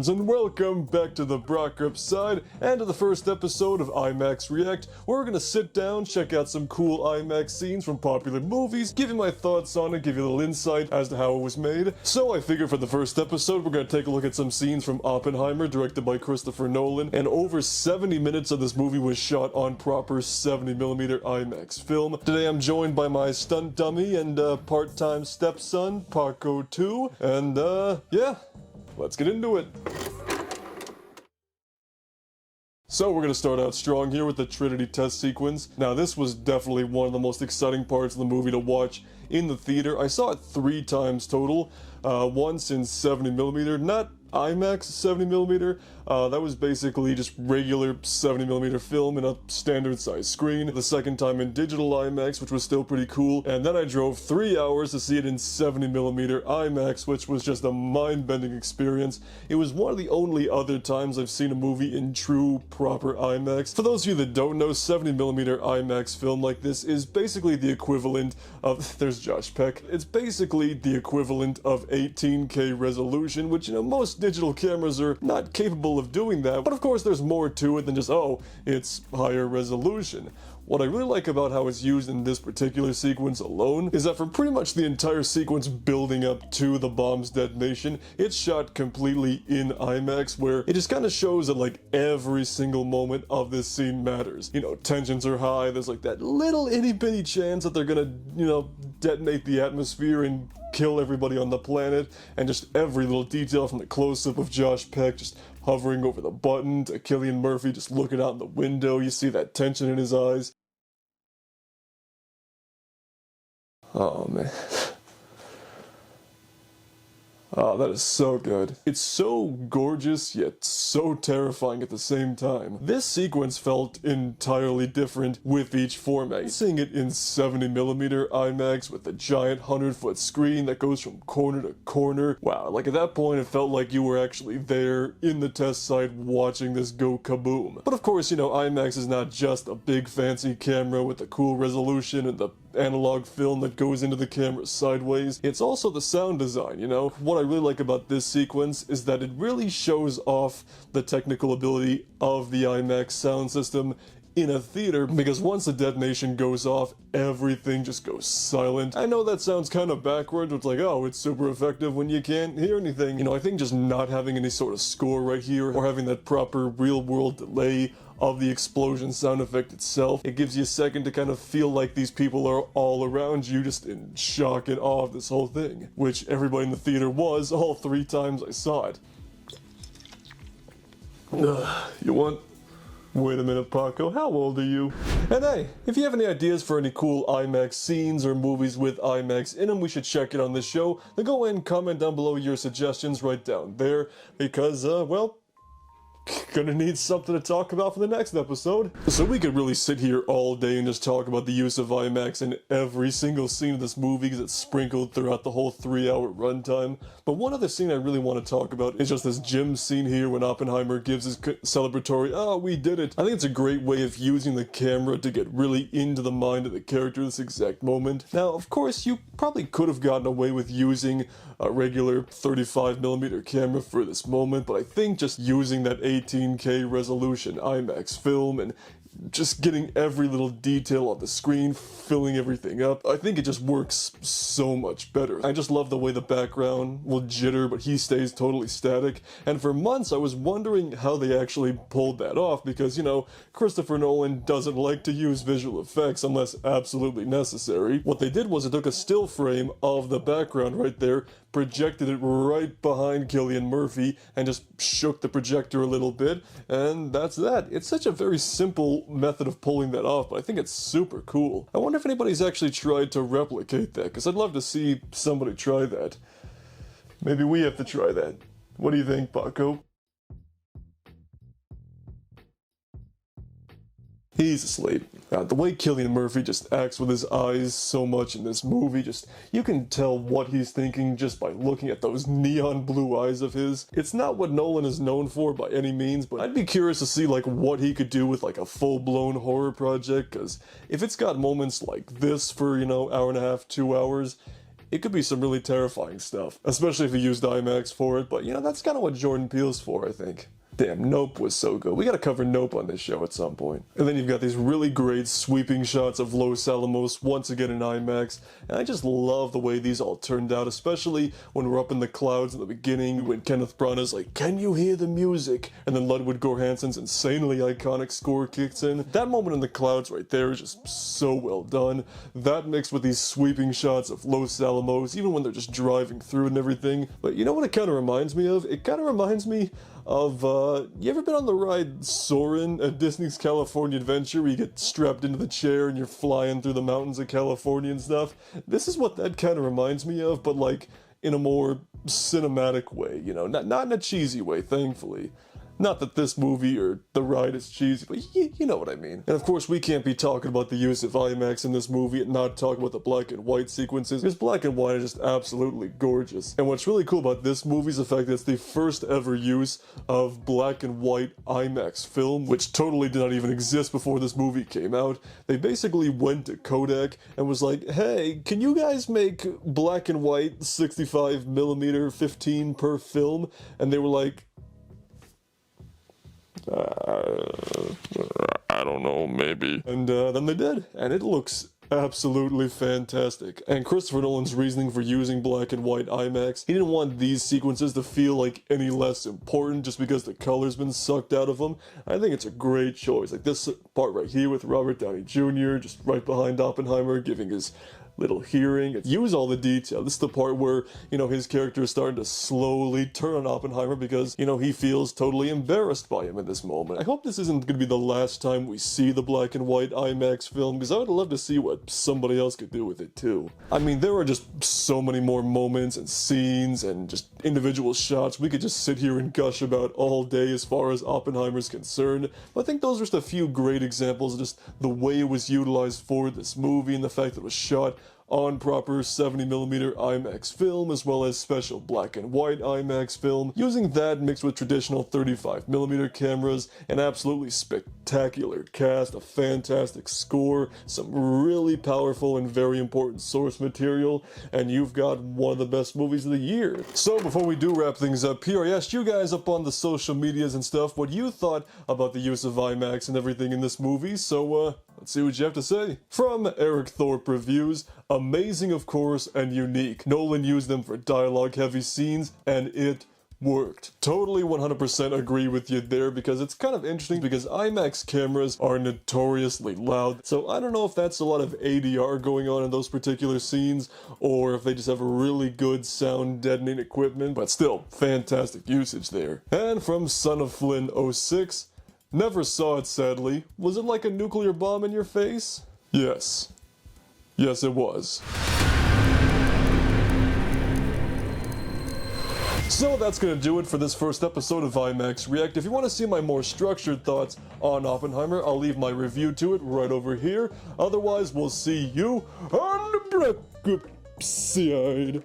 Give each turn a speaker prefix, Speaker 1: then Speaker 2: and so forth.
Speaker 1: and welcome back to the Brockopp side and to the first episode of IMAX React, where we're gonna sit down, check out some cool IMAX scenes from popular movies, give you my thoughts on it, give you a little insight as to how it was made. So I figured for the first episode, we're gonna take a look at some scenes from Oppenheimer, directed by Christopher Nolan, and over 70 minutes of this movie was shot on proper 70mm IMAX film. Today I'm joined by my stunt dummy and part-time stepson, Paco 2, and yeah. Let's get into it. So we're going to start out strong here with the Trinity test sequence. Now this was definitely one of the most exciting parts of the movie to watch in the theater. I saw it 3 times total, once in 70mm, not IMAX 70mm, that was basically just regular 70mm film in a standard size screen. The second time in digital IMAX, which was still pretty cool, and then I drove 3 hours to see it in 70mm IMAX, which was just a mind-bending experience. It was one of the only other times I've seen a movie in true, proper IMAX. For those of you that don't know, 70mm IMAX film like this is basically the equivalent of, there's Josh Peck, it's basically the equivalent of 18K resolution, which, you know, most digital cameras are not capable of doing that, but of course there's more to it than just, oh, it's higher resolution. What I really like about how it's used in this particular sequence alone is that for pretty much the entire sequence building up to the bomb's detonation, it's shot completely in IMAX, where it just kind of shows that like every single moment of this scene matters. You know, tensions are high, there's like that little itty bitty chance that they're gonna, you know, detonate the atmosphere and kill everybody on the planet, and just every little detail from the close-up of Josh Peck just hovering over the button to Cillian Murphy just looking out the window. You see that tension in his eyes. Oh man. Oh, that is so good. It's so gorgeous, yet so terrifying at the same time. This sequence felt entirely different with each format. Seeing it in 70mm IMAX with a giant 100-foot screen that goes from corner to corner. Wow, like at that point it felt like you were actually there in the test site watching this go kaboom. But of course, you know, IMAX is not just a big fancy camera with a cool resolution and the analog film that goes into the camera sideways. It's also the sound design, you know? What I really like about this sequence is that it really shows off the technical ability of the IMAX sound system in a theater, because once the detonation goes off, everything just goes silent. I know that sounds kind of backwards, it's like, oh, it's super effective when you can't hear anything. You know, I think just not having any sort of score right here, or having that proper real-world delay of the explosion sound effect itself, it gives you a second to kind of feel like these people are all around you, just in shock and awe of this whole thing, which everybody in the theater was all 3 times I saw it. You want? Wait a minute, Paco, how old are you? And hey, if you have any ideas for any cool IMAX scenes or movies with IMAX in them we should check it on this show, then go ahead and comment down below your suggestions right down there, because, well, gonna need something to talk about for the next episode. So we could really sit here all day and just talk about the use of IMAX in every single scene of this movie, because it's sprinkled throughout the whole 3-hour runtime. But one other scene I really want to talk about is just this gym scene here when Oppenheimer gives his celebratory, oh, we did it. I think it's a great way of using the camera to get really into the mind of the character at this exact moment. Now, of course, you probably could have gotten away with using a regular 35mm camera for this moment, but I think just using that 18K resolution IMAX film and just getting every little detail on the screen, filling everything up, I think it just works so much better. I just love the way the background will jitter, but he stays totally static. And for months I was wondering how they actually pulled that off, because, you know, Christopher Nolan doesn't like to use visual effects unless absolutely necessary. What they did was it took a still frame of the background right there, projected it right behind Cillian Murphy, and just shook the projector a little bit, and that's that. It's such a very simple method of pulling that off, but I think it's super cool. I wonder if anybody's actually tried to replicate that, because I'd love to see somebody try that. Maybe we have to try that. What do you think, Paco? He's asleep. The way Cillian Murphy just acts with his eyes so much in this movie, just, you can tell what he's thinking just by looking at those neon blue eyes of his. It's not what Nolan is known for by any means, but I'd be curious to see like what he could do with like a full-blown horror project, because if it's got moments like this for, you know, hour and a half, 2 hours, it could be some really terrifying stuff, especially if you used IMAX for it, but you know, that's kind of what Jordan Peele's for, I think. Damn, Nope was so good. We gotta cover Nope on this show at some point. And then you've got these really great sweeping shots of Los Alamos, once again in IMAX, and I just love the way these all turned out, especially when we're up in the clouds in the beginning, when Kenneth Branagh's like, "Can you hear the music?" And then Ludwig Göransson's insanely iconic score kicks in. That moment in the clouds right there is just so well done. That mixed with these sweeping shots of Los Alamos, even when they're just driving through and everything. But you know what it kind of reminds me of? It kind of reminds me of, you ever been on the ride Soarin' at Disney's California Adventure, where you get strapped into the chair and you're flying through the mountains of California and stuff? This is what that kind of reminds me of, but like in a more cinematic way, you know, not in a cheesy way, thankfully. Not that this movie or the ride is cheesy, but you know what I mean. And of course, we can't be talking about the use of IMAX in this movie and not talk about the black and white sequences, because black and white are just absolutely gorgeous. And what's really cool about this movie is the fact that it's the first ever use of black and white IMAX film, which totally did not even exist before this movie came out. They basically went to Kodak and was like, "Hey, can you guys make black and white 65mm 15 per film?" And they were like, I don't know, maybe. And then they did, and it looks absolutely fantastic. And Christopher Nolan's reasoning for using black and white IMAX, he didn't want these sequences to feel like any less important just because the color's been sucked out of them. I think it's a great choice. Like this part right here with Robert Downey Jr., just right behind Oppenheimer, giving his little hearing. Use all the detail. This is the part where, you know, his character is starting to slowly turn on Oppenheimer because, you know, he feels totally embarrassed by him in this moment. I hope this isn't going to be the last time we see the black and white IMAX film, because I would love to see what somebody else could do with it too. I mean, there are just so many more moments and scenes and just individual shots we could just sit here and gush about all day as far as Oppenheimer's concerned. But I think those are just a few great examples of just the way it was utilized for this movie and the fact that it was shot on proper 70mm IMAX film, as well as special black and white IMAX film, using that mixed with traditional 35mm cameras, an absolutely spectacular cast, a fantastic score, some really powerful and very important source material, and you've got one of the best movies of the year. So before we do wrap things up here, I asked you guys up on the social medias and stuff what you thought about the use of IMAX and everything in this movie, so let's see what you have to say. From Eric Thorpe Reviews, amazing of course and unique. Nolan used them for dialogue heavy scenes and it worked. Totally 100% agree with you there, because it's kind of interesting because IMAX cameras are notoriously loud, so I don't know if that's a lot of ADR going on in those particular scenes or if they just have really good sound deadening equipment, but still fantastic usage there. And from Son of Flynn 06, never saw it sadly. Was it like a nuclear bomb in your face? Yes. Yes, it was. So that's gonna do it for this first episode of IMAX React. If you want to see my more structured thoughts on Oppenheimer, I'll leave my review to it right over here. Otherwise, we'll see you on the Brockopp side.